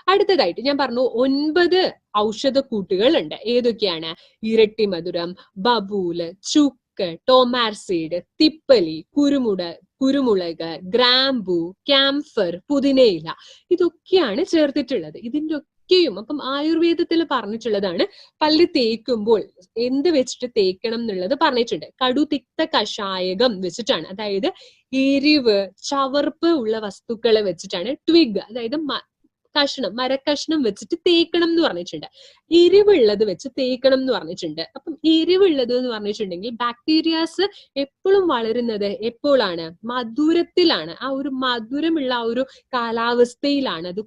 അടുത്തതായിട്ട് ഞാൻ പറഞ്ഞു 9 ഔഷധക്കൂട്ടുകൾ ഉണ്ട്. ഏതൊക്കെയാണ്? ഇരട്ടിമധുരം, ബബൂല്, ചുക്ക്, ടോമാർസീഡ്, തിപ്പലി, കുരുമുളക്, ഗ്രാമ്പു, ക്യാംഫർ, പുതിനയില, ഇതൊക്കെയാണ് ചേർത്തിട്ടുള്ളത്. ഇതിന്റെ ഒക്കെയും അപ്പം ആയുർവേദത്തിൽ പറഞ്ഞിട്ടുള്ളതാണ്. പല്ല് തേക്കുമ്പോൾ എന്ത് വെച്ചിട്ട് തേക്കണം എന്നുള്ളത് പറഞ്ഞിട്ടുണ്ട്. കടുതിക്ത കഷായകം വെച്ചിട്ടാണ്, അതായത് എരിവ്, ചവർപ്പ് ഉള്ള വസ്തുക്കളെ വെച്ചിട്ടാണ്, ട്വിഗ് അതായത് മരക്കഷ്ണം വെച്ചിട്ട് തേക്കണം എന്ന് പറഞ്ഞിട്ടുണ്ട്. എരിവുള്ളത് വെച്ച് തേക്കണം എന്ന് പറഞ്ഞിട്ടുണ്ട്. അപ്പം എരിവുള്ളത് എന്ന് പറഞ്ഞിട്ടുണ്ടെങ്കിൽ ബാക്ടീരിയാസ് എപ്പോഴും വളരുന്നത് എപ്പോഴാണ്? മധുരത്തിലാണ്. ആ ഒരു മധുരമുള്ള ആ ഒരു കാലാവസ്ഥയിലാണ് അത്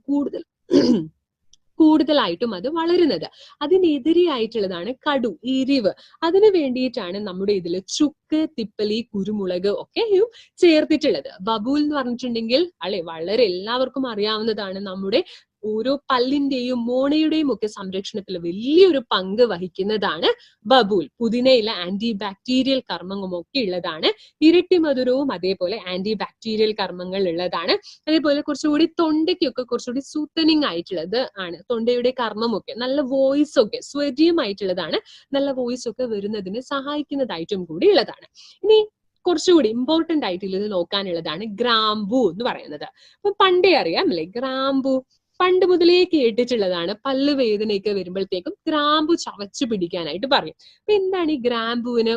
കൂടുതലായിട്ടും അത് വളരുന്നത്. അതിനെതിരെയായിട്ടുള്ളതാണ് കടു, എരിവ്. അതിന് വേണ്ടിയിട്ടാണ് നമ്മുടെ ഇതിൽ ചുക്ക്, തിപ്പലി, കുരുമുളക് ഒക്കെയും ചേർത്തിട്ടുള്ളത്. ബബൂൽ എന്ന് പറഞ്ഞിട്ടുണ്ടെങ്കിൽ വളരെ എല്ലാവർക്കും അറിയാവുന്നതാണ്. നമ്മുടെ ഓരോ പല്ലിന്റെയും മോണയുടെയും ഒക്കെ സംരക്ഷണത്തിൽ വലിയൊരു പങ്ക് വഹിക്കുന്നതാണ് ബബൂൽ. പുതിനയില ആന്റി ബാക്ടീരിയൽ കർമ്മങ്ങളും ഒക്കെ ഉള്ളതാണ്. ഇരട്ടിമധുരവും അതേപോലെ ആന്റി ബാക്ടീരിയൽ കർമ്മങ്ങൾ ഉള്ളതാണ്. അതേപോലെ കുറച്ചുകൂടി തൊണ്ടയ്ക്കൊക്കെ കുറച്ചുകൂടി സൂത്തനിങ് ആയിട്ടുള്ളത് ആണ്. തൊണ്ടയുടെ കർമ്മമൊക്കെ നല്ല വോയിസ് ഒക്കെ സ്വരീയമായിട്ടുള്ളതാണ്. നല്ല വോയിസ് ഒക്കെ വരുന്നതിന് സഹായിക്കുന്നതായിട്ടും കൂടി ഉള്ളതാണ്. ഇനി കുറച്ചുകൂടി ഇമ്പോർട്ടന്റ് ആയിട്ട് ഇത് നോക്കാനുള്ളതാണ് ഗ്രാമ്പൂ എന്ന് പറയുന്നത്. അപ്പൊ പണ്ടേ അറിയാം അല്ലെ, ഗ്രാമ്പൂ പണ്ട് മുതലേ കേട്ടിട്ടുള്ളതാണ്. പല്ല് വേദനയൊക്കെ വരുമ്പോഴത്തേക്കും ഗ്രാമ്പു ചവച്ചു പിടിക്കാനായിട്ട് പറയും. അപ്പൊ എന്താണ് ഈ ഗ്രാമ്പുവിന്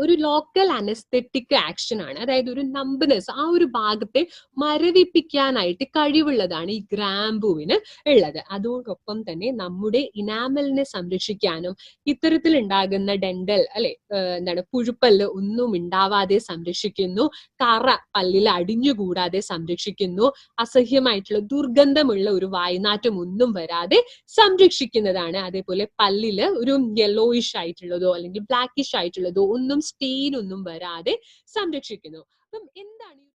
ഒരു ലോക്കൽ അനസ്തെറ്റിക് ആക്ഷൻ ആണ്. അതായത് ഒരു നമ്പനെസ്, ആ ഒരു ഭാഗത്തെ മരവിപ്പിക്കാനായിട്ട് കഴിവുള്ളതാണ് ഈ ഗ്രാമ്പൂവിന് ഉള്ളത്. അതോടൊപ്പം തന്നെ നമ്മുടെ ഇനാമലിനെ സംരക്ഷിക്കാനും ഇത്തരത്തിൽ ഉണ്ടാകുന്ന ഡെന്റൽ പുഴുപ്പല്ല് ഒന്നും ഉണ്ടാവാതെ സംരക്ഷിക്കുന്നു. കറ പല്ലിൽ അടിഞ്ഞുകൂടാതെ സംരക്ഷിക്കുന്നു. അസഹ്യമായിട്ടുള്ള ദുർഗന്ധമുള്ള ഒരു വായ്നാറ്റം ഒന്നും വരാതെ സംരക്ഷിക്കുന്നതാണ്. അതേപോലെ പല്ലില് ഒരു യെല്ലോയിഷ് ആയിട്ടുള്ളതോ അല്ലെങ്കിൽ ബ്ലാക്കിഷ് ആയിട്ടുള്ളതോ ഒന്നും സ്റ്റെയിൻ ഒന്നും വരാതെ സംരക്ഷിക്കുന്നു. അപ്പം എന്താണ്